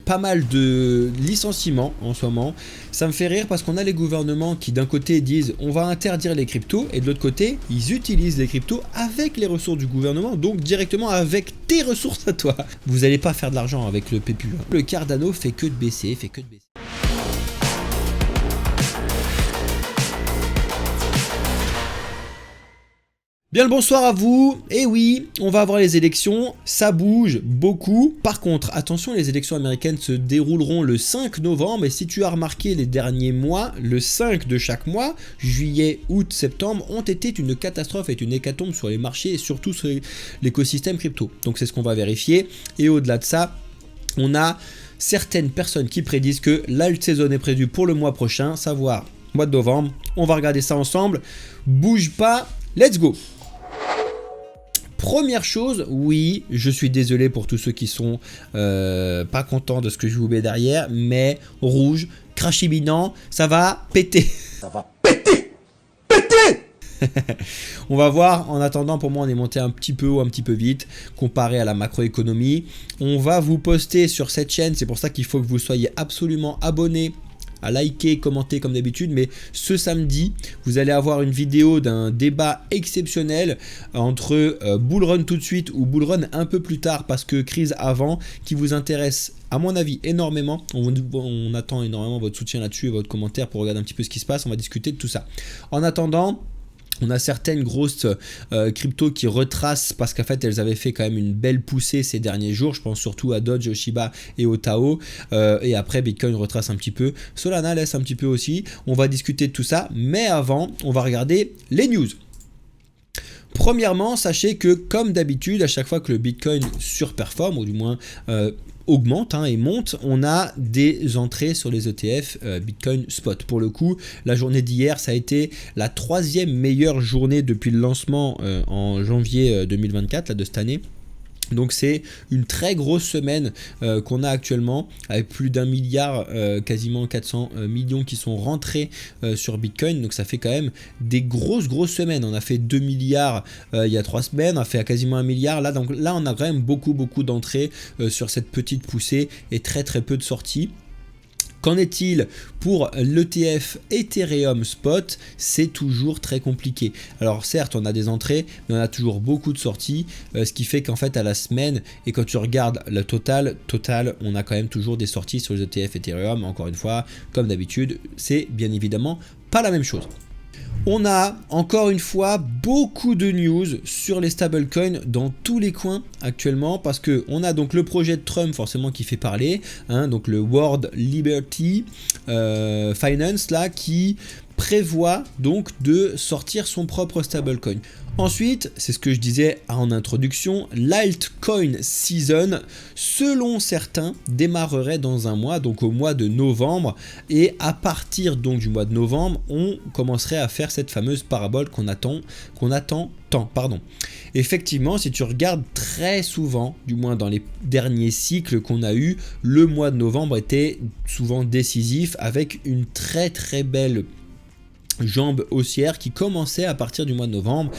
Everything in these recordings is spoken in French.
pas mal de licenciements en ce moment. Ça me fait rire parce qu'on a les gouvernements qui d'un côté disent on va interdire les cryptos et de l'autre côté ils utilisent les cryptos avec les ressources du gouvernement, donc directement avec tes ressources à toi. Vous n'allez pas faire de l'argent avec le PEPU. Le Cardano fait que de baisser, Bien le bonsoir à vous, et oui, on va avoir les élections, ça bouge beaucoup. Par contre, attention, les élections américaines se dérouleront le 5 novembre, et si tu as remarqué les derniers mois, le 5 de chaque mois, juillet, août, septembre, ont été une catastrophe et une hécatombe sur les marchés et surtout sur l'écosystème crypto. Donc c'est ce qu'on va vérifier, et au-delà de ça, on a certaines personnes qui prédisent que l'alt season est prévue pour le mois prochain, savoir mois de novembre. On va regarder ça ensemble, bouge pas, let's go! Première chose, oui, je suis désolé pour tous ceux qui sont pas contents de ce que je vous mets derrière, mais rouge, crash imminent, ça va péter. Ça va péter! Péter! On va voir, en attendant, pour moi on est monté un petit peu ou un petit peu vite comparé à la macroéconomie. On va vous poster sur cette chaîne, c'est pour ça qu'il faut que vous soyez absolument abonnés, à liker, commenter comme d'habitude, mais ce samedi, vous allez avoir une vidéo d'un débat exceptionnel entre bull run tout de suite ou bull run un peu plus tard parce que crise avant, qui vous intéresse à mon avis énormément. On attend énormément votre soutien là-dessus et votre commentaire pour regarder un petit peu ce qui se passe. On va discuter de tout ça. En attendant, on a certaines grosses cryptos qui retracent parce qu'en fait elles avaient fait quand même une belle poussée ces derniers jours. Je pense surtout à Doge, Shiba et au Tao. Et après Bitcoin retrace un petit peu. Solana laisse un petit peu aussi. On va discuter de tout ça. Mais avant, on va regarder les news. Premièrement, sachez que comme d'habitude, à chaque fois que le Bitcoin surperforme, ou du moins augmente et monte, on a des entrées sur les ETF Bitcoin Spot. Pour le coup, la journée d'hier, ça a été la troisième meilleure journée depuis le lancement en janvier 2024 là, de cette année. Donc c'est une très grosse semaine qu'on a actuellement avec plus d'1 milliard, quasiment 400 millions qui sont rentrés sur Bitcoin. Donc ça fait quand même des grosses semaines. On a fait 2 milliards il y a 3 semaines, on a fait quasiment 1 milliard là. Donc là on a quand même beaucoup d'entrées sur cette petite poussée et très peu de sorties. Qu'en est-il pour l'ETF Ethereum Spot? C'est toujours très compliqué. Alors certes, on a des entrées, mais on a toujours beaucoup de sorties, ce qui fait qu'en fait à la semaine, et quand tu regardes le total, on a quand même toujours des sorties sur les ETF Ethereum. Encore une fois, comme d'habitude, c'est bien évidemment pas la même chose. On a encore une fois beaucoup de news sur les stablecoins dans tous les coins actuellement parce que on a donc le projet de Trump forcément qui fait parler, donc le World Liberty Finance là qui prévoit donc de sortir son propre stablecoin. Ensuite, c'est ce que je disais en introduction, l'altcoin season, selon certains, démarrerait dans un mois, donc au mois de novembre, et à partir donc du mois de novembre, on commencerait à faire cette fameuse parabole qu'on attend tant. Effectivement, si tu regardes très souvent, du moins dans les derniers cycles qu'on a eu, le mois de novembre était souvent décisif avec une très belle jambe haussière qui commençait à partir du mois de novembre.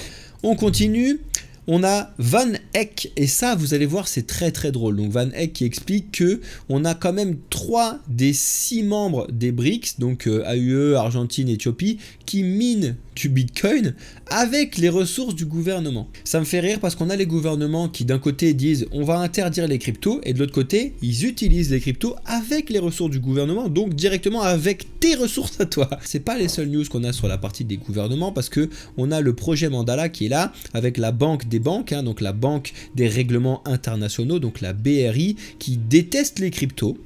On continue, on a Van Eck et ça vous allez voir c'est très drôle. Donc Van Eck qui explique que on a quand même 3 des 6 membres des BRICS, donc AUE, Argentine, Éthiopie, qui minent du Bitcoin avec les ressources du gouvernement. Ça me fait rire parce qu'on a les gouvernements qui d'un côté disent on va interdire les cryptos et de l'autre côté ils utilisent les cryptos avec les ressources du gouvernement, donc directement avec tes ressources à toi. C'est pas les seules news qu'on a sur la partie des gouvernements parce que on a le projet Mandala qui est là avec la banque des banques, donc la banque des règlements internationaux, donc la BRI qui déteste les cryptos.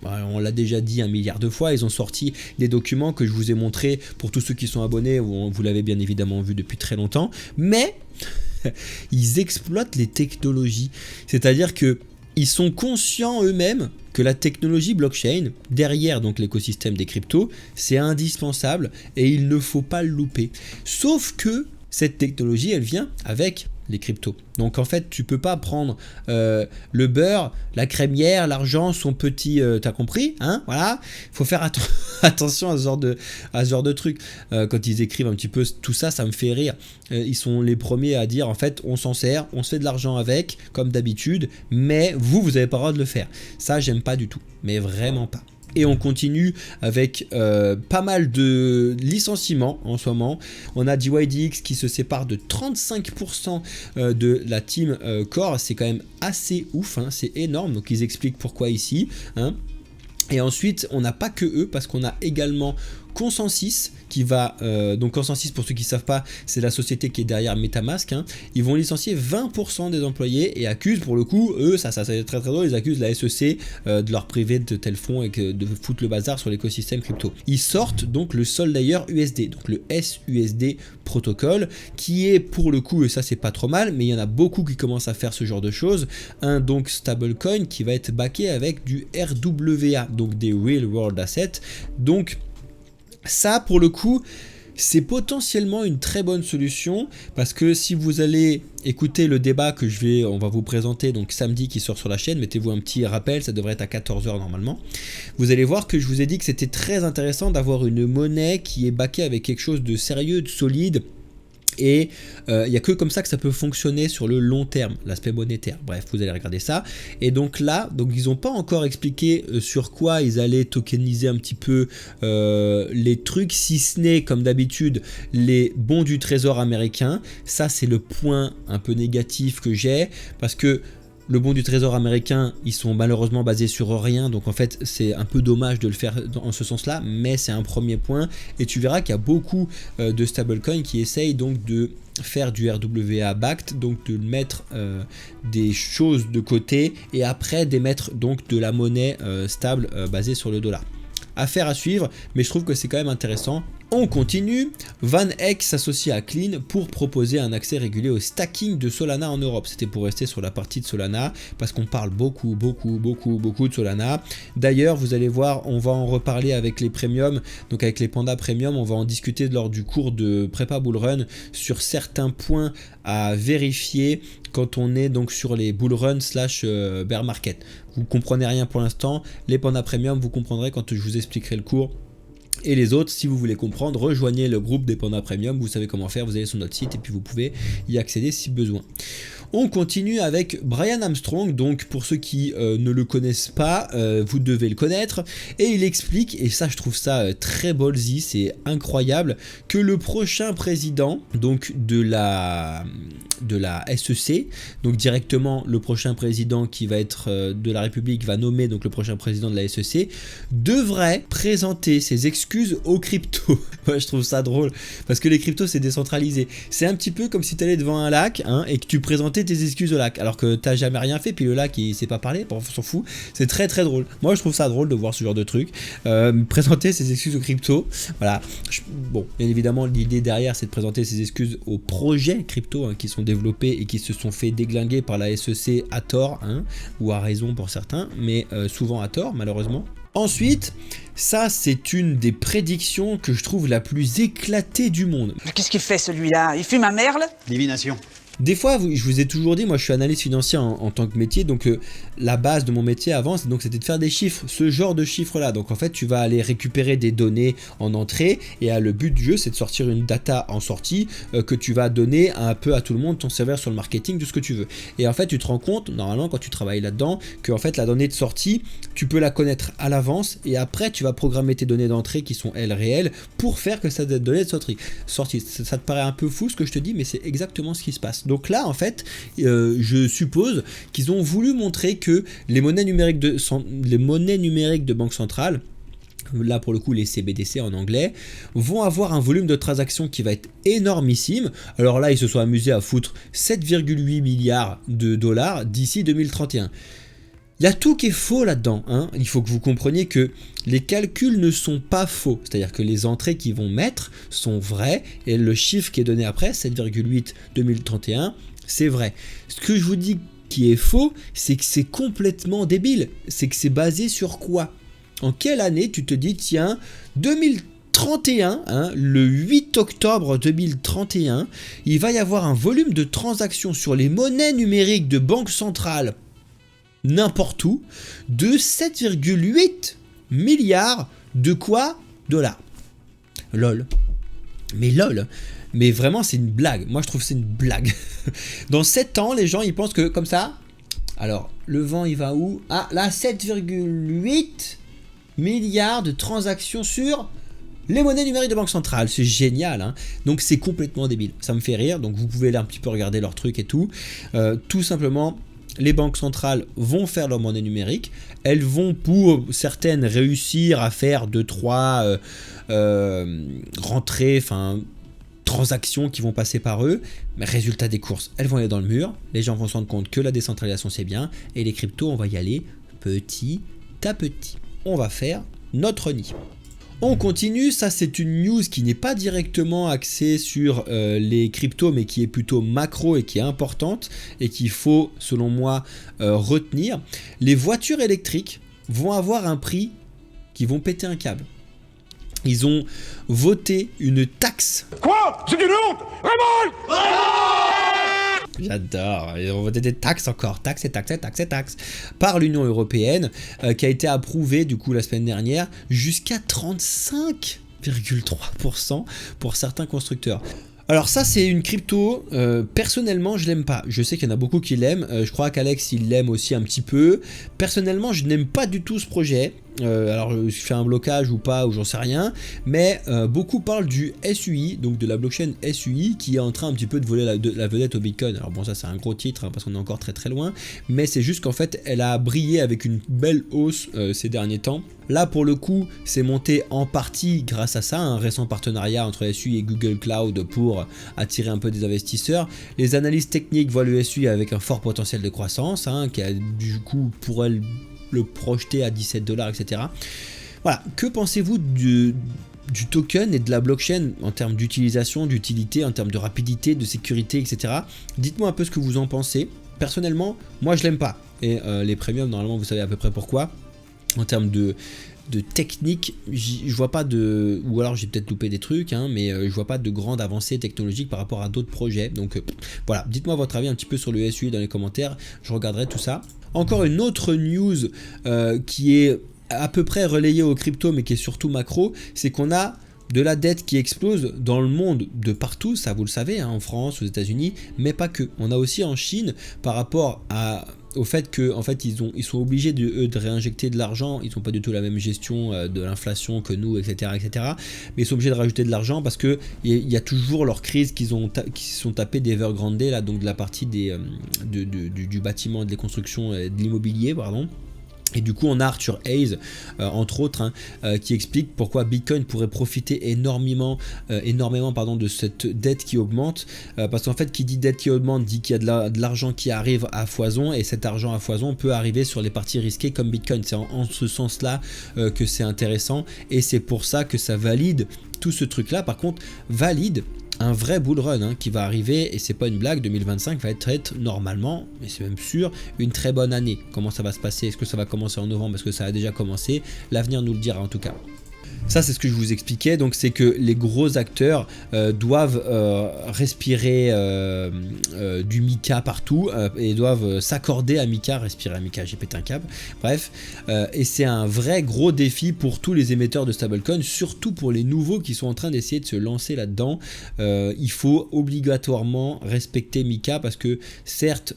On l'a déjà dit 1 milliard de fois, ils ont sorti des documents que je vous ai montrés pour tous ceux qui sont abonnés, vous l'avez bien évidemment vu depuis très longtemps, mais ils exploitent les technologies, c'est-à-dire que ils sont conscients eux-mêmes que la technologie blockchain, derrière donc l'écosystème des cryptos, c'est indispensable et il ne faut pas le louper. Sauf que cette technologie, elle vient avec les cryptos. Donc en fait, tu peux pas prendre le beurre, la crémière, l'argent, son petit... t'as compris, hein? Voilà. Il faut faire attention à ce genre de truc. Quand ils écrivent un petit peu tout ça, ça me fait rire. Ils sont les premiers à dire, en fait, on s'en sert, on se fait de l'argent avec, comme d'habitude, mais vous n'avez pas le droit de le faire. Ça, j'aime pas du tout, mais vraiment pas. Et on continue avec pas mal de licenciements en ce moment. On a DYDX qui se sépare de 35% de la team Core. C'est quand même assez ouf, hein, c'est énorme. Donc ils expliquent pourquoi ici. Hein. Et ensuite, on n'a pas que eux, parce qu'on a également Consensus qui va... donc Consensus, pour ceux qui ne savent pas, c'est la société qui est derrière MetaMask. Hein. Ils vont licencier 20% des employés et accusent, pour le coup, eux, ça c'est très très drôle, ils accusent la SEC de leur priver de tel fonds et de foutre le bazar sur l'écosystème crypto. Ils sortent donc le Soldayer USD, donc le SUSD protocole, qui est pour le coup, et ça c'est pas trop mal, mais il y en a beaucoup qui commencent à faire ce genre de choses, un donc stablecoin qui va être backé avec du RWA, donc des Real World Assets. Donc ça, pour le coup, c'est potentiellement une très bonne solution, parce que si vous allez écouter le débat que on va vous présenter donc samedi qui sort sur la chaîne, mettez-vous un petit rappel, ça devrait être à 14h normalement, vous allez voir que je vous ai dit que c'était très intéressant d'avoir une monnaie qui est backée avec quelque chose de sérieux, de solide. Et il n'y a que comme ça que ça peut fonctionner sur le long terme, l'aspect monétaire. Bref, vous allez regarder ça. Et donc là, ils n'ont pas encore expliqué sur quoi ils allaient tokeniser un petit peu les trucs, si ce n'est comme d'habitude les bons du trésor américain. Ça, c'est le point un peu négatif que j'ai, parce que le bon du trésor américain, ils sont malheureusement basés sur rien, donc en fait c'est un peu dommage de le faire en ce sens-là, mais c'est un premier point. Et tu verras qu'il y a beaucoup de stablecoins qui essayent donc de faire du RWA backed, donc de mettre des choses de côté et après d'émettre donc de la monnaie stable basée sur le dollar. Affaire à suivre, mais je trouve que c'est quand même intéressant. On continue, VanEck s'associe à Clean pour proposer un accès régulier au stacking de Solana en Europe. C'était pour rester sur la partie de Solana, parce qu'on parle beaucoup de Solana. D'ailleurs, vous allez voir, on va en reparler avec les premiums, donc avec les pandas premium, on va en discuter lors du cours de prépa bullrun sur certains points à vérifier quand on est donc sur les bullrun / bear market. Vous comprenez rien pour l'instant, les pandas premium, vous comprendrez quand je vous expliquerai le cours. Et les autres, si vous voulez comprendre, rejoignez le groupe des Pandas Premium, vous savez comment faire, vous allez sur notre site et puis vous pouvez y accéder si besoin. On continue avec Brian Armstrong, donc pour ceux qui ne le connaissent pas, vous devez le connaître, et il explique, et ça je trouve ça très ballsy, c'est incroyable, que le prochain président donc de la SEC, donc directement le prochain président qui va être de la République va nommer donc le prochain président de la SEC, devrait présenter ses excuses aux cryptos. Ouais, je trouve ça drôle, parce que les cryptos c'est décentralisé, c'est un petit peu comme si tu allais devant un lac et que tu présentais tes excuses au lac, alors que t'as jamais rien fait, puis le lac il sait pas parler, on s'en fout. C'est très très drôle. Moi je trouve ça drôle de voir ce genre de truc. Présenter ses excuses aux crypto, voilà. Bon, bien évidemment l'idée derrière c'est de présenter ses excuses aux projets crypto qui sont développés et qui se sont fait déglinguer par la SEC à tort, ou à raison pour certains, mais souvent à tort malheureusement. Ensuite, ça c'est une des prédictions que je trouve la plus éclatée du monde. Mais qu'est-ce qu'il fait celui-là? Il fume un merle? Divination. Des fois, je vous ai toujours dit, moi je suis analyste financier en tant que métier, donc la base de mon métier avant, c'était de faire des chiffres, ce genre de chiffres là. Donc en fait, tu vas aller récupérer des données en entrée, et le but du jeu, c'est de sortir une data en sortie que tu vas donner un peu à tout le monde, ton serveur sur le marketing, tout ce que tu veux. Et en fait, tu te rends compte, normalement, quand tu travailles là-dedans, que en fait, la donnée de sortie, tu peux la connaître à l'avance, et après, tu vas programmer tes données d'entrée qui sont elles réelles pour faire que cette donnée de sortie. Ça te paraît un peu fou ce que je te dis, mais c'est exactement ce qui se passe. Donc là, en fait, je suppose qu'ils ont voulu montrer que les monnaies numériques de banque centrale, là pour le coup les CBDC en anglais, vont avoir un volume de transactions qui va être énormissime. Alors là, ils se sont amusés à foutre 7,8 milliards de dollars d'ici 2031. Il y a tout qui est faux là-dedans, Il faut que vous compreniez que les calculs ne sont pas faux, c'est-à-dire que les entrées qu'ils vont mettre sont vraies et le chiffre qui est donné après, 7,8 2031, c'est vrai. Ce que je vous dis qui est faux, c'est que c'est complètement débile. C'est que c'est basé sur quoi? En quelle année tu te dis, tiens, 2031 2031, hein, le 8 octobre 2031, il va y avoir un volume de transactions sur les monnaies numériques de banque centrale n'importe où de 7,8 milliards de quoi? Dollars. Lol. Mais lol. Mais vraiment, c'est une blague. Moi, je trouve que c'est une blague. Dans 7 ans, les gens, ils pensent que comme ça... Alors, le vent, il va où? Ah, là, 7,8 milliards de transactions sur les monnaies numériques de banque centrale. C'est génial, hein. Donc, c'est complètement débile. Ça me fait rire. Donc, vous pouvez là un petit peu regarder leurs trucs et tout. Tout simplement... Les banques centrales vont faire leur monnaie numérique. Elles vont, pour certaines, réussir à faire 2-3 rentrées, enfin transactions qui vont passer par eux. Mais résultat des courses, elles vont aller dans le mur. Les gens vont se rendre compte que la décentralisation c'est bien. Et les cryptos, on va y aller petit à petit. On va faire notre nid. On continue, ça c'est une news qui n'est pas directement axée sur les cryptos mais qui est plutôt macro et qui est importante et qu'il faut selon moi retenir. Les voitures électriques vont avoir un prix qui vont péter un câble. Ils ont voté une taxe. Quoi? C'est une honte! Vraiment? J'adore, ils ont voté des taxes encore, taxes par l'Union Européenne qui a été approuvée du coup la semaine dernière jusqu'à 35,3% pour certains constructeurs. Alors ça c'est une crypto, personnellement je l'aime pas, je sais qu'il y en a beaucoup qui l'aiment, je crois qu'Alex il l'aime aussi un petit peu, personnellement je n'aime pas du tout ce projet. Alors je fais un blocage ou pas ou j'en sais rien, mais beaucoup parlent du SUI, donc de la blockchain SUI qui est en train un petit peu de voler la vedette au Bitcoin. Alors bon ça c'est un gros titre hein, parce qu'on est encore très loin, mais c'est juste qu'en fait elle a brillé avec une belle hausse ces derniers temps. Là pour le coup c'est monté en partie grâce à ça, un récent partenariat entre SUI et Google Cloud pour attirer un peu des investisseurs. Les analystes techniques voient le SUI avec un fort potentiel de croissance, hein, qui a du coup pour elle le projeter à 17 $, etc. Voilà, que pensez-vous du token et de la blockchain en termes d'utilisation, d'utilité, en termes de rapidité, de sécurité, etc. Dites-moi un peu ce que vous en pensez. Personnellement, moi je l'aime pas. Et les premiums, normalement, vous savez à peu près pourquoi. En termes de technique, je vois pas de... Ou alors j'ai peut-être loupé des trucs, hein, mais je vois pas de grande avancée technologique par rapport à d'autres projets. Donc voilà, dites-moi votre avis un petit peu sur le SUI dans les commentaires. Je regarderai tout ça. Encore une autre news qui est à peu près relayée aux crypto mais qui est surtout macro, c'est qu'on a de la dette qui explose dans le monde de partout, ça vous le savez, hein, en France, aux États-Unis, mais pas que. On a aussi en Chine par rapport au fait que en fait, ils sont obligés de réinjecter de l'argent, ils n'ont pas du tout la même gestion de l'inflation que nous, etc., mais ils sont obligés de rajouter de l'argent parce qu'il y a toujours leur crise qui se sont tapés d'Evergrande, là, donc de la partie du bâtiment, des constructions, de l'immobilier, pardon. Et du coup on a Arthur Hayes entre autres hein, qui explique pourquoi Bitcoin pourrait profiter énormément de cette dette qui augmente, parce qu'en fait qui dit dette qui augmente dit qu'il y a de l'argent qui arrive à foison, et cet argent à foison peut arriver sur les parties risquées comme Bitcoin. C'est en ce sens là que c'est intéressant, et c'est pour ça que ça valide tout ce truc là. Par contre valide un vrai bull run hein, qui va arriver, et c'est pas une blague. 2025 va être normalement, mais c'est même sûr, une très bonne année. Comment ça va se passer? Est-ce que ça va commencer en novembre? Est-ce que ça a déjà commencé? L'avenir nous le dira en tout cas. Ça c'est ce que je vous expliquais, donc c'est que les gros acteurs doivent respirer du mica partout et doivent s'accorder à mica, respirer à mica, j'ai pété un câble, bref, et c'est un vrai gros défi pour tous les émetteurs de stablecoin, surtout pour les nouveaux qui sont en train d'essayer de se lancer là-dedans. Il faut obligatoirement respecter mica parce que certes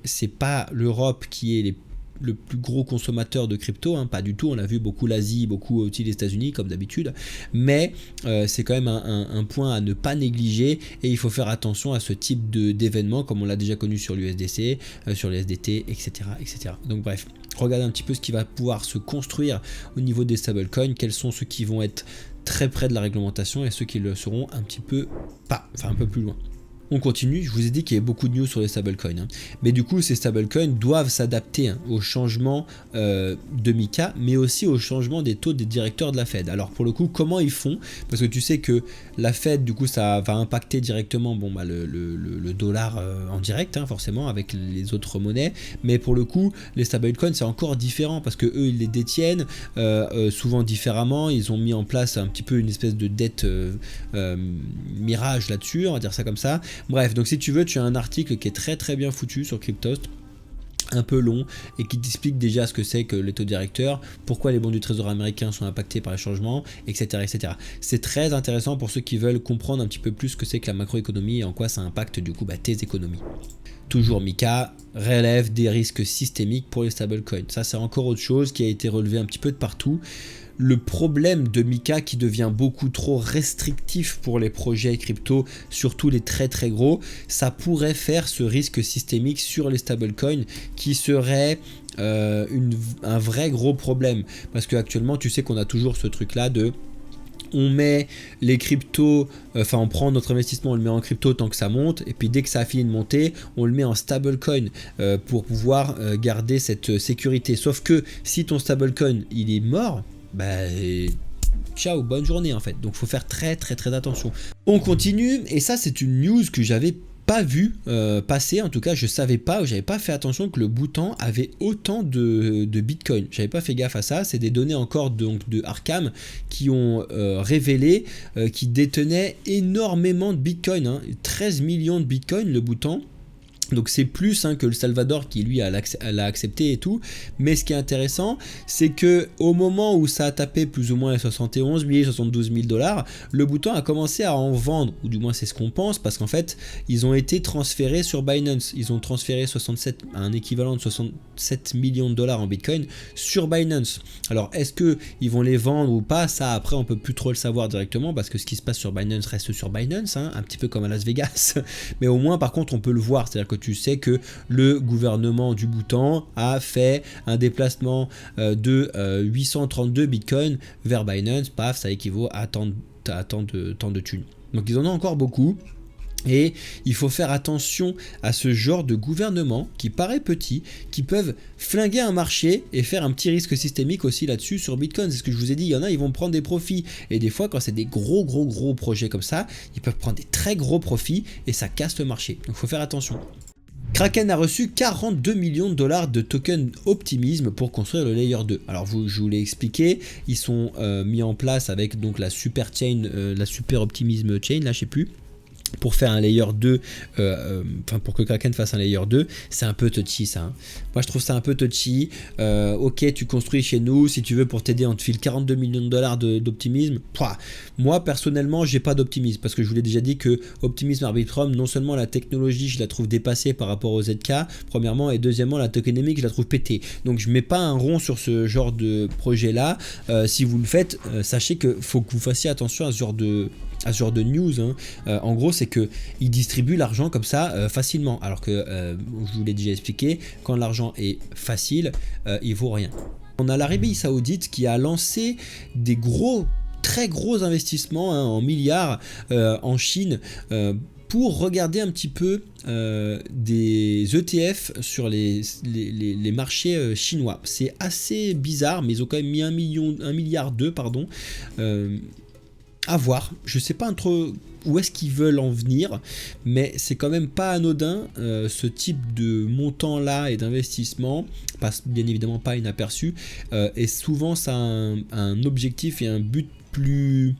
c'est pas l'Europe qui est le plus gros consommateur de crypto, hein, pas du tout, on a vu beaucoup l'Asie, beaucoup aussi les États-Unis comme d'habitude, mais c'est quand même un point à ne pas négliger, et il faut faire attention à ce type d'événements comme on l'a déjà connu sur l'USDC, sur les SDT, etc., etc. Donc bref, regardez un petit peu ce qui va pouvoir se construire au niveau des stablecoins, quels sont ceux qui vont être très près de la réglementation et ceux qui le seront un petit peu pas, enfin un peu plus loin. On continue, je vous ai dit qu'il y avait beaucoup de news sur les stablecoins, hein. Mais du coup ces stablecoins doivent s'adapter, hein, au changement de Mika, mais aussi au changement des taux des directeurs de la Fed. Alors pour le coup, comment ils font? Parce que tu sais que la Fed, du coup, ça va impacter directement le dollar en direct, hein, forcément, avec les autres monnaies. Mais pour le coup, les stablecoins, c'est encore différent parce que eux, ils les détiennent souvent différemment. Ils ont mis en place un petit peu une espèce de dette mirage là-dessus, on va dire ça comme ça. Bref, donc si tu veux, tu as un article qui est très très bien foutu sur Cryptost, un peu long, et qui t'explique déjà ce que c'est que les taux directeurs, pourquoi les bons du trésor américain sont impactés par les changements, etc. etc. C'est très intéressant pour ceux qui veulent comprendre un petit peu plus ce que c'est que la macroéconomie et en quoi ça impacte du coup tes économies. Toujours Mika relève des risques systémiques pour les stablecoins. Ça, c'est encore autre chose qui a été relevé un petit peu de partout. Le problème de Mika qui devient beaucoup trop restrictif pour les projets crypto, surtout les très très gros, ça pourrait faire ce risque systémique sur les stablecoins qui serait un vrai gros problème. Parce qu'actuellement, tu sais qu'on a toujours ce truc là de... On met les cryptos, on prend notre investissement, on le met en crypto tant que ça monte, et puis dès que ça a fini de monter, on le met en stablecoin pour pouvoir garder cette sécurité. Sauf que si ton stablecoin il est mort, ciao, bonne journée en fait. Donc faut faire très très très attention. On continue, et ça c'est une news que j'avais pas vu passer, en tout cas je savais pas, j'avais pas fait attention que le Bhoutan avait autant de Bitcoin. J'avais pas fait gaffe à ça. C'est des données encore de Arkham qui ont révélé qu'ils détenaient énormément de Bitcoin, hein. 13 millions de Bitcoin le Bhoutan. Donc c'est plus que le Salvador qui lui l'a accepté et tout. Mais ce qui est intéressant, c'est que au moment où ça a tapé plus ou moins les 71 000, 72 000 $, le Bhoutan a commencé à en vendre, ou du moins c'est ce qu'on pense, parce qu'en fait ils ont été transférés sur Binance. Ils ont transféré un équivalent de 67 millions de dollars en Bitcoin sur Binance. Alors est-ce que ils vont les vendre ou pas? Ça après on peut plus trop le savoir directement, parce que ce qui se passe sur Binance reste sur Binance, hein, un petit peu comme à Las Vegas. Mais au moins par contre on peut le voir, c'est-à-dire que tu sais que le gouvernement du Bhoutan a fait un déplacement de 832 bitcoins vers Binance. Paf, ça équivaut à tant de thunes. Donc ils en ont encore beaucoup. Et il faut faire attention à ce genre de gouvernement qui paraît petit, qui peuvent flinguer un marché et faire un petit risque systémique aussi là-dessus sur Bitcoin. C'est ce que je vous ai dit, il y en a, ils vont prendre des profits. Et des fois, quand c'est des gros projets comme ça, ils peuvent prendre des très gros profits et ça casse le marché. Donc il faut faire attention. Kraken a reçu 42 millions de dollars de tokens Optimism pour construire le Layer 2. Alors je vous l'ai expliqué, ils sont mis en place avec donc la Super Chain, la Super Optimism Chain, là je sais plus, pour faire un layer 2, pour que Kraken fasse un layer 2, c'est un peu touchy ça, hein. Moi je trouve ça un peu touchy. Ok, tu construis chez nous, si tu veux pour t'aider on te file 42 millions de dollars d'optimisme. Moi personnellement j'ai pas d'optimisme, parce que je vous l'ai déjà dit que Optimism Arbitrum, non seulement la technologie je la trouve dépassée par rapport au ZK premièrement, et deuxièmement la tokenomics je la trouve pétée. Donc je mets pas un rond sur ce genre de projet là. Si vous le faites, sachez que faut que vous fassiez attention à ce genre de news, hein. En gros c'est que ils distribuent l'argent comme ça facilement, alors que je vous l'ai déjà expliqué, quand l'argent est facile il vaut rien. On a l'Arabie Saoudite qui a lancé des très gros investissements, hein, en milliards en Chine pour regarder un petit peu des ETF sur les marchés chinois. C'est assez bizarre, mais ils ont quand même mis 1,2 milliard à voir. Je sais pas trop où est-ce qu'ils veulent en venir, mais c'est quand même pas anodin ce type de montant là et d'investissement passe bien évidemment pas inaperçu, et souvent ça a un objectif et un but plus,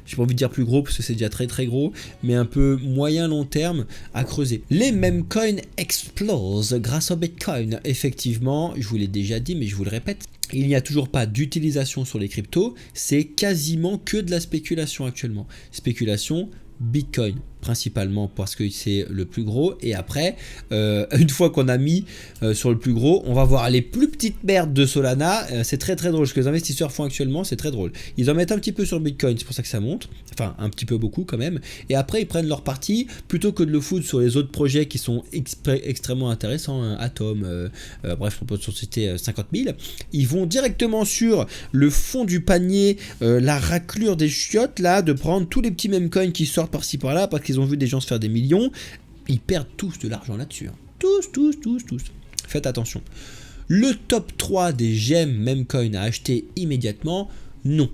j'ai pas envie de dire plus gros parce que c'est déjà très très gros, mais un peu moyen long terme à creuser. Les meme coins explosent grâce au Bitcoin. Effectivement, je vous l'ai déjà dit mais je vous le répète, il n'y a toujours pas d'utilisation sur les cryptos, c'est quasiment que de la spéculation actuellement. Spéculation Bitcoin principalement parce que c'est le plus gros, et après une fois qu'on a mis sur le plus gros, on va voir les plus petites merdes de Solana. C'est très très drôle ce que les investisseurs font actuellement, c'est très drôle. Ils en mettent un petit peu sur Bitcoin, c'est pour ça que ça monte, enfin un petit peu beaucoup quand même, et après ils prennent leur parti plutôt que de le foutre sur les autres projets qui sont extrêmement intéressants, hein, Atom, bref on peut citer 50 000, ils vont directement sur le fond du panier, la raclure des chiottes là, de prendre tous les petits meme coins qui sortent par-ci par-là parce qu'ils ils ont vu des gens se faire des millions, ils perdent tous de l'argent là-dessus. Hein. Tous. Faites attention. Le top 3 des gemmes Memecoin à acheter immédiatement, non.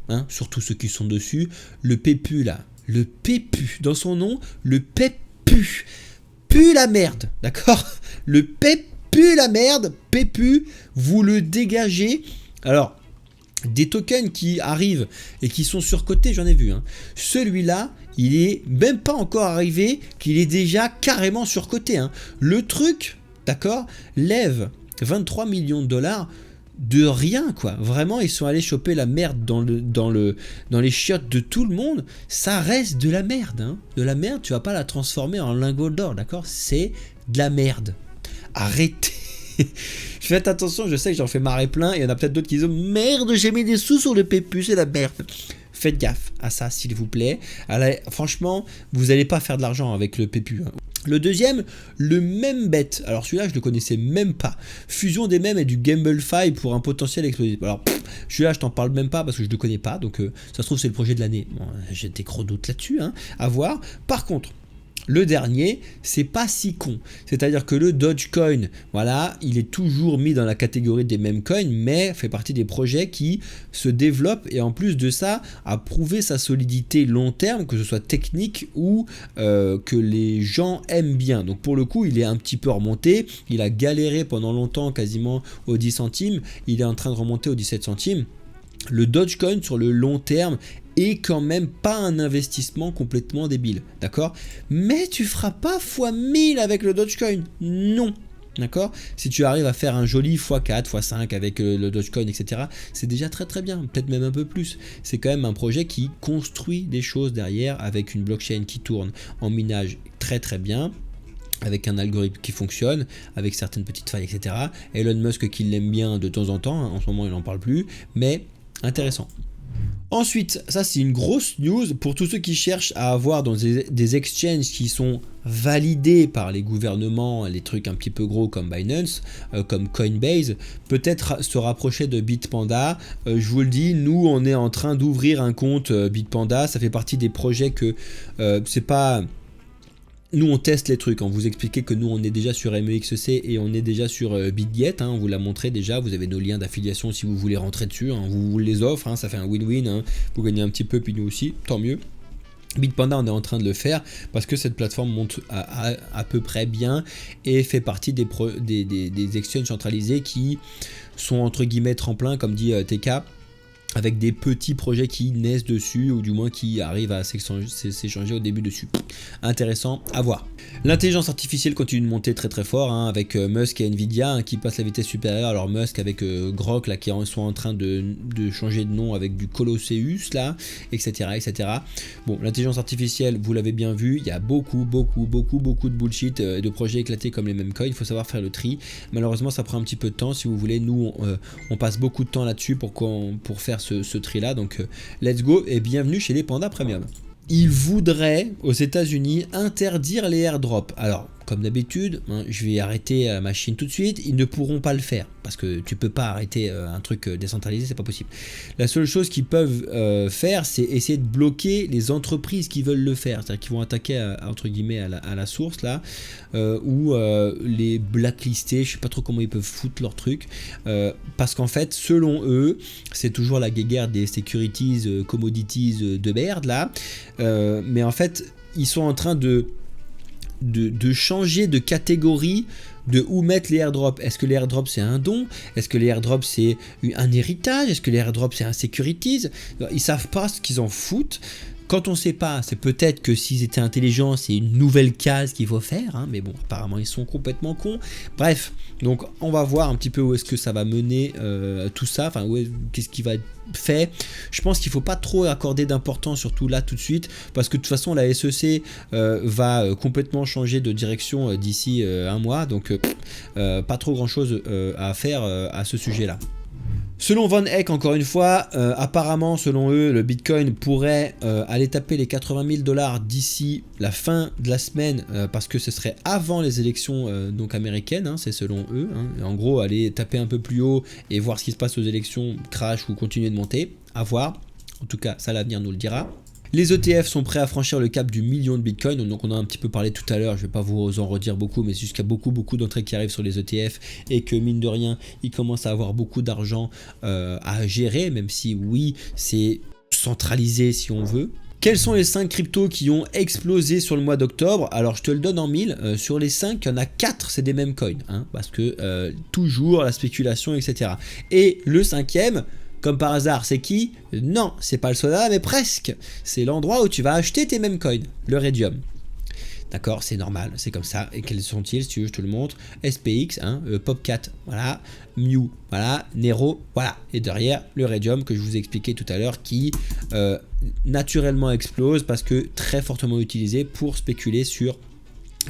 Hein, surtout ceux qui sont dessus. Le PEPU là, le PEPU, dans son nom, le PEPU, pue la merde, d'accord? Le PEPU la merde, PEPU, vous le dégagez. Alors, des tokens qui arrivent et qui sont surcotés, j'en ai vu. Hein. Celui-là, il est même pas encore arrivé, qu'il est déjà carrément surcoté. Hein. Le truc, d'accord, lève 23 millions de dollars de rien, quoi. Vraiment, ils sont allés choper la merde dans les chiottes de tout le monde. Ça reste de la merde. Hein. De la merde, tu vas pas la transformer en lingot d'or, d'accord? C'est de la merde. Arrêtez. Faites attention, je sais que j'en fais marrer plein. Il y en a peut-être d'autres qui disent merde, j'ai mis des sous sur le PEPU, c'est la merde. Faites gaffe à ça, s'il vous plaît. Alors, franchement, vous n'allez pas faire de l'argent avec le PEPU. Hein. Le deuxième, le Membet. Alors celui-là, je le connaissais même pas. Fusion des mèmes et du GambleFi pour un potentiel explosif. Alors celui-là, je t'en parle même pas parce que je le connais pas. Donc ça se trouve, c'est le projet de l'année. Bon, j'ai des gros doutes là-dessus, hein, à voir. Par contre, le dernier, c'est pas si con. C'est-à-dire que le Dogecoin, voilà, il est toujours mis dans la catégorie des memecoins, mais fait partie des projets qui se développent et en plus de ça, a prouvé sa solidité long terme, que ce soit technique ou que les gens aiment bien. Donc pour le coup, il est un petit peu remonté. Il a galéré pendant longtemps, quasiment aux 10 centimes. Il est en train de remonter aux 17 centimes. Le Dogecoin sur le long terme est quand même pas un investissement complètement débile, d'accord? Mais tu feras pas x1000 avec le Dogecoin, non, d'accord? Si tu arrives à faire un joli x4, x5 avec le Dogecoin, etc., c'est déjà très très bien, peut-être même un peu plus. C'est quand même un projet qui construit des choses derrière avec une blockchain qui tourne en minage très très bien, avec un algorithme qui fonctionne, avec certaines petites failles, etc. Elon Musk qui l'aime bien de temps en temps, hein, en ce moment il n'en parle plus, mais intéressant. Ensuite, ça c'est une grosse news pour tous ceux qui cherchent à avoir dans des exchanges qui sont validés par les gouvernements, les trucs un petit peu gros comme Binance, comme Coinbase, peut-être se rapprocher de Bitpanda. Je vous le dis, nous on est en train d'ouvrir un compte Bitpanda, ça fait partie des projets que c'est pas... Nous on teste les trucs, on vous expliquait que nous on est déjà sur MEXC et on est déjà sur BitGet, hein, on vous l'a montré déjà, vous avez nos liens d'affiliation si vous voulez rentrer dessus, hein, vous les offre, hein, ça fait un win-win, hein, vous gagnez un petit peu puis nous aussi, tant mieux. Bitpanda on est en train de le faire parce que cette plateforme monte à peu près bien et fait partie des exchanges centralisés qui sont entre guillemets tremplins comme dit TK, avec des petits projets qui naissent dessus ou du moins qui arrivent à s'échanger au début dessus. Intéressant à voir. L'intelligence artificielle continue de monter très très fort, hein, avec Musk et Nvidia, hein, qui passent la vitesse supérieure. Alors Musk avec Grok là, qui sont en train de changer de nom avec du Colosseus là, etc. Bon, l'intelligence artificielle, vous l'avez bien vu, il y a beaucoup de bullshit, de projets éclatés comme les memecoins. Il faut savoir faire le tri. Malheureusement ça prend un petit peu de temps. Si vous voulez, nous on passe beaucoup de temps là-dessus pour faire ce tri là, donc let's go et bienvenue chez les Panda Premium. Ils voudraient aux États-Unis interdire les airdrops. Alors comme d'habitude, hein, je vais arrêter ma machine tout de suite. Ils ne pourront pas le faire parce que tu peux pas arrêter un truc décentralisé, c'est pas possible. La seule chose qu'ils peuvent faire, c'est essayer de bloquer les entreprises qui veulent le faire, c'est-à-dire qu'ils vont attaquer entre guillemets à la source là, ou les blacklister. Je sais pas trop comment ils peuvent foutre leur truc, parce qu'en fait, selon eux, c'est toujours la guéguerre des securities, commodities de merde là, mais en fait, ils sont en train de changer de catégorie de où mettre les airdrops. Est-ce que les airdrops c'est un don? Est-ce que les airdrops c'est un héritage? Est-ce que les airdrops c'est un securities? Ils savent pas ce qu'ils en foutent. Quand on sait pas, c'est peut-être que s'ils étaient intelligents, c'est une nouvelle case qu'il faut faire, hein, mais bon, apparemment ils sont complètement cons. Bref, donc on va voir un petit peu où est-ce que ça va mener tout ça, enfin qu'est-ce qui va être fait. Je pense qu'il ne faut pas trop accorder d'importance, surtout là tout de suite, parce que de toute façon la SEC va complètement changer de direction d'ici un mois, donc pas trop grand chose à faire à ce sujet-là. Selon Von Eck, encore une fois, apparemment, selon eux, le Bitcoin pourrait aller taper les 80 000 $ d'ici la fin de la semaine, parce que ce serait avant les élections donc américaines, hein, c'est selon eux. Hein. En gros, aller taper un peu plus haut et voir ce qui se passe aux élections, crash ou continuer de monter, à voir. En tout cas, ça l'avenir nous le dira. Les ETF sont prêts à franchir le cap du million de Bitcoin, donc on a un petit peu parlé tout à l'heure, je ne vais pas vous en redire beaucoup, mais jusqu'à beaucoup d'entrées qui arrivent sur les ETF et que mine de rien, ils commencent à avoir beaucoup d'argent à gérer, même si oui, c'est centralisé si on veut. Quels sont les 5 cryptos qui ont explosé sur le mois d'octobre? Alors je te le donne en 1000, sur les 5, il y en a 4, c'est des mêmes coins, hein, parce que toujours la spéculation, etc. Et le 5e, comme par hasard, c'est qui? Non, c'est pas le Solana, mais presque. C'est l'endroit où tu vas acheter tes mêmes coins, le Raydium. D'accord, c'est normal, c'est comme ça. Et quels sont-ils? Si tu veux, je te le montre. SPX, hein, Popcat, voilà. Mew, voilà. Nero, voilà. Et derrière, le Raydium que je vous ai expliqué tout à l'heure qui naturellement explose parce que très fortement utilisé pour spéculer sur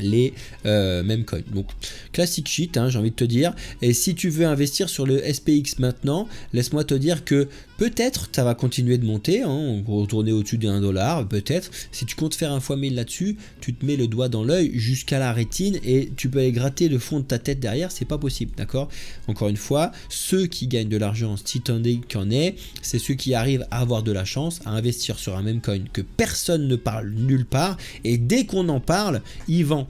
les mêmes coins. Donc classique shit, hein, j'ai envie de te dire. Et si tu veux investir sur le SPX maintenant, laisse-moi te dire que peut-être ça va continuer de monter, hein, on va retourner au-dessus des 1$, peut-être. Si tu comptes faire un x1000 là-dessus, tu te mets le doigt dans l'œil jusqu'à la rétine et tu peux aller gratter le fond de ta tête derrière, c'est pas possible, d'accord? Encore une fois, ceux qui gagnent de l'argent, si tu en es, c'est ceux qui arrivent à avoir de la chance, à investir sur un même coin que personne ne parle nulle part, et dès qu'on en parle, ils vendent.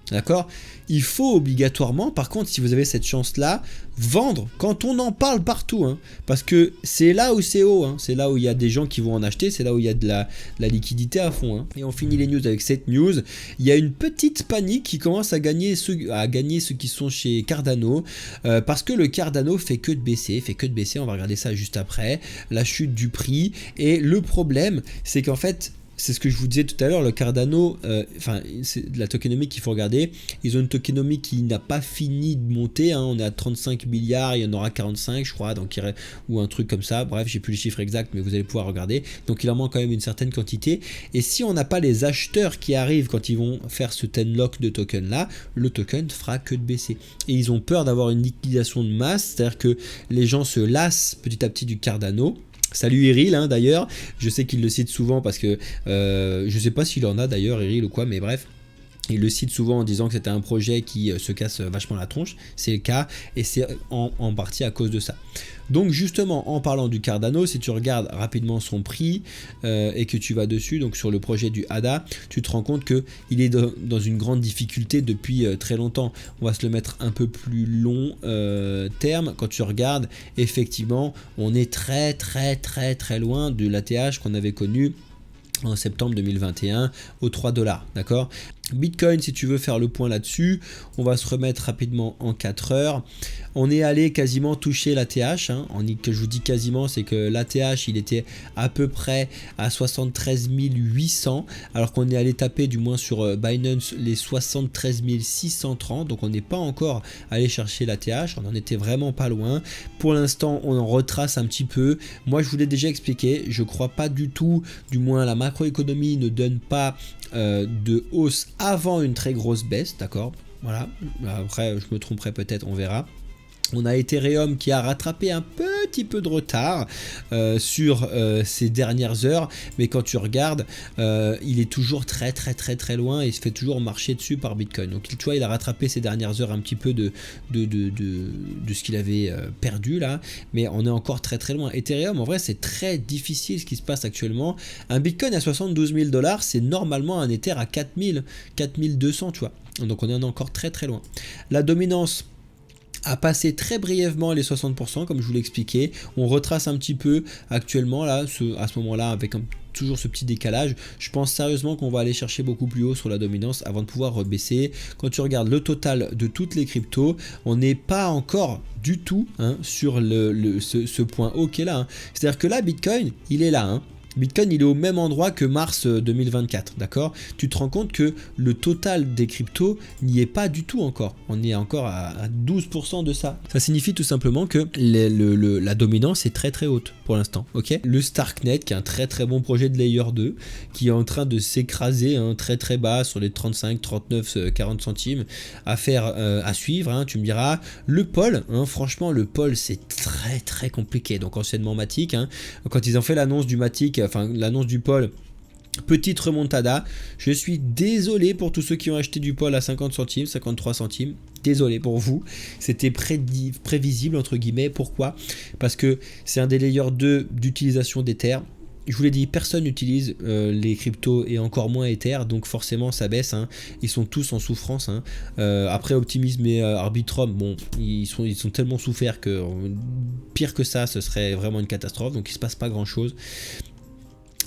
D'accord? Il faut obligatoirement, par contre, si vous avez cette chance-là, vendre quand on en parle partout. Hein, parce que c'est là où c'est haut. Hein, c'est là où il y a des gens qui vont en acheter. C'est là où il y a de la liquidité à fond. Hein. Et on finit les news avec cette news. Il y a une petite panique qui commence à gagner ceux qui sont chez Cardano. Parce que le Cardano fait que de baisser. On va regarder ça juste après. La chute du prix. Et le problème, c'est qu'en fait... C'est ce que je vous disais tout à l'heure, le Cardano, c'est de la tokenomie qu'il faut regarder. Ils ont une tokenomie qui n'a pas fini de monter. Hein. On est à 35 milliards, il y en aura 45, je crois, donc ou un truc comme ça. Bref, j'ai plus les chiffres exacts, mais vous allez pouvoir regarder. Donc il en manque quand même une certaine quantité. Et si on n'a pas les acheteurs qui arrivent quand ils vont faire ce 10 lock de token là, le token fera que de baisser. Et ils ont peur d'avoir une liquidation de masse, c'est-à-dire que les gens se lassent petit à petit du Cardano. Salut Eril, hein, d'ailleurs, je sais qu'il le cite souvent parce que je sais pas s'il en a d'ailleurs Eril ou quoi, mais bref. Il le cite souvent en disant que c'était un projet qui se casse vachement la tronche, c'est le cas et c'est en partie à cause de ça. Donc justement en parlant du Cardano, si tu regardes rapidement son prix et que tu vas dessus, donc sur le projet du ADA, tu te rends compte qu'il est dans une grande difficulté depuis très longtemps. On va se le mettre un peu plus long terme. Quand tu regardes, effectivement, on est très loin de l'ATH qu'on avait connu en septembre 2021 aux 3$, d'accord? Bitcoin, si tu veux faire le point là-dessus, on va se remettre rapidement en 4 heures. On est allé quasiment toucher l'ATH, hein. Que je vous dis quasiment, c'est que l'ATH, il était à peu près à 73 800, alors qu'on est allé taper, du moins sur Binance, les 73 630, donc on n'est pas encore allé chercher l'ATH, on en était vraiment pas loin. Pour l'instant, on en retrace un petit peu. Moi, je vous l'ai déjà expliqué, je crois pas du tout, du moins la macroéconomie ne donne pas de hausse avant une très grosse baisse, d'accord? Voilà, après je me tromperai peut-être, on verra. On a Ethereum qui a rattrapé un petit peu de retard sur ces dernières heures, mais quand tu regardes, il est toujours très loin et il se fait toujours marcher dessus par Bitcoin. Donc tu vois, il a rattrapé ces dernières heures un petit peu de ce qu'il avait perdu là, mais on est encore très loin. Ethereum, en vrai, c'est très difficile ce qui se passe actuellement. Un Bitcoin à 72 000$, c'est normalement un Ether à 4200, tu vois. Donc on est encore très loin. La dominance a passé très brièvement les 60%, comme je vous l'ai expliqué. On retrace un petit peu actuellement là, à ce moment-là, avec toujours ce petit décalage. Je pense sérieusement qu'on va aller chercher beaucoup plus haut sur la dominance avant de pouvoir rebaisser. Quand tu regardes le total de toutes les cryptos, on n'est pas encore du tout sur ce point haut qui est là. Hein. C'est-à-dire que là, Bitcoin, il est là. Hein. Bitcoin, il est au même endroit que mars 2024, d'accord? Tu te rends compte que le total des cryptos n'y est pas du tout encore. On est encore à 12% de ça. Ça signifie tout simplement que la dominance est très haute pour l'instant, ok? Le Starknet, qui est un très bon projet de Layer 2, qui est en train de s'écraser très bas sur les 35, 39, 40 centimes à suivre, hein, tu me diras. Le Pol, franchement, le Pol, c'est très compliqué. Donc anciennement Matic, hein, quand ils ont fait l'annonce du Matic, l'annonce du Pol, petite remontada. Je suis désolé pour tous ceux qui ont acheté du Pol à 50 centimes, 53 centimes. Désolé pour vous, c'était prévisible entre guillemets. Pourquoi? Parce que c'est un des layers 2 d'utilisation d'Ether. je vous l'ai dit, personne n'utilise les cryptos et encore moins Ether, donc forcément ça baisse, hein. Ils sont tous en souffrance, hein. Après Optimism et Arbitrum, bon, ils sont tellement souffert que pire que ça, ce serait vraiment une catastrophe, donc il se passe pas grand chose.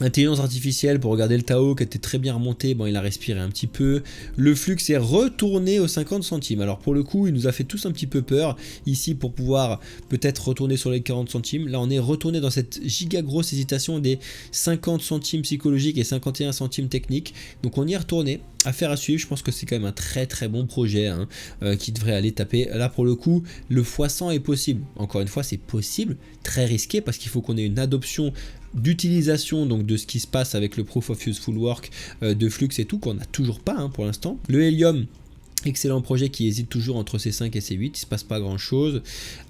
Intelligence artificielle pour regarder le Tao qui était très bien remonté, bon il a respiré un petit peu, le flux est retourné aux 50 centimes, alors pour le coup il nous a fait tous un petit peu peur ici pour pouvoir peut-être retourner sur les 40 centimes, là on est retourné dans cette giga grosse hésitation des 50 centimes psychologiques et 51 centimes techniques, donc on y est retourné, affaire à suivre, je pense que c'est quand même un très très bon projet, hein, qui devrait aller taper, là pour le coup le x100 est possible, encore une fois c'est possible, très risqué parce qu'il faut qu'on ait une adoption d'utilisation donc de ce qui se passe avec le Proof of Useful Work de Flux et tout, qu'on n'a toujours pas, hein, pour l'instant. Le Helium, excellent projet qui hésite toujours entre C5 et C8, il ne se passe pas grand chose.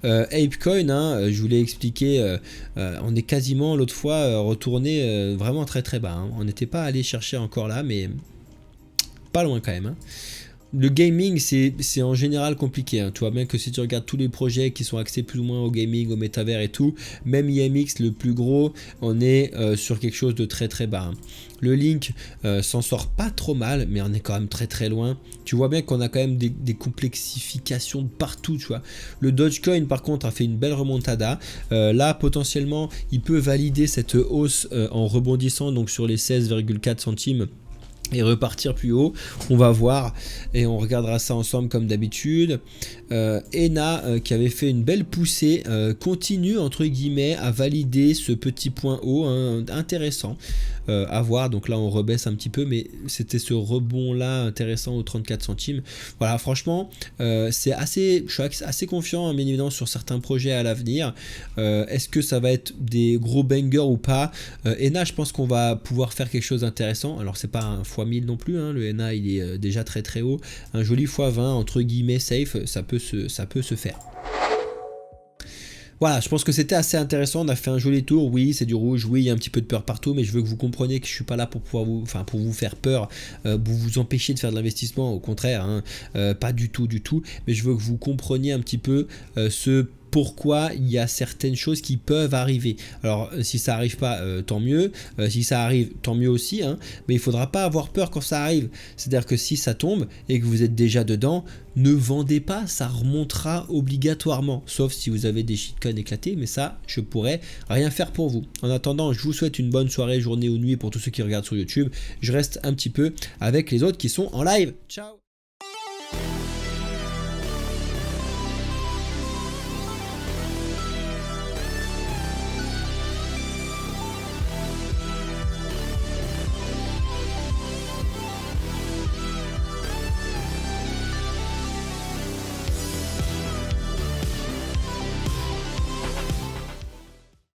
Apecoin, hein, je vous l'ai expliqué, on est quasiment l'autre fois retourné vraiment très très bas, hein. On n'était pas allé chercher encore là, mais pas loin quand même, hein. Le gaming, c'est en général compliqué, hein. Tu vois bien que si tu regardes tous les projets qui sont axés plus ou moins au gaming, au métavers et tout, même IMX, le plus gros, on est sur quelque chose de très très bas, hein. Le Link s'en sort pas trop mal, mais on est quand même très très loin. Tu vois bien qu'on a quand même des complexifications de partout, tu vois. Le Dogecoin, par contre, a fait une belle remontada. Là, potentiellement, il peut valider cette hausse en rebondissant donc sur les 16,4 centimes. Et repartir plus haut, on va voir et on regardera ça ensemble comme d'habitude. ENA qui avait fait une belle poussée continue entre guillemets à valider ce petit point haut, hein, intéressant à voir. Donc là on rebaisse un petit peu, mais c'était ce rebond là intéressant aux 34 centimes. Voilà, franchement je suis assez confiant, hein, bien évidemment, sur certains projets à l'avenir. Est-ce que ça va être des gros bangers ou pas? ENA, je pense qu'on va pouvoir faire quelque chose d'intéressant. Alors c'est pas un x1000 non plus, hein. Le ENA il est déjà très très haut, un joli x20 entre guillemets safe, ça peut se faire. Voilà, je pense que c'était assez intéressant, on a fait un joli tour, oui c'est du rouge, oui il y a un petit peu de peur partout, mais je veux que vous compreniez que je suis pas là pour pouvoir pour vous faire peur, pour vous empêcher de faire de l'investissement, au contraire, hein, pas du tout, mais je veux que vous compreniez un petit peu pourquoi il y a certaines choses qui peuvent arriver. Alors si ça arrive pas, tant mieux, si ça arrive, tant mieux aussi, hein, mais il faudra pas avoir peur quand ça arrive. C'est-à-dire que si ça tombe et que vous êtes déjà dedans, ne vendez pas, ça remontera obligatoirement, sauf si vous avez des shitcoins éclatés, mais ça, je pourrais rien faire pour vous. En attendant, je vous souhaite une bonne soirée, journée ou nuit pour tous ceux qui regardent sur YouTube. Je reste un petit peu avec les autres qui sont en live. Ciao!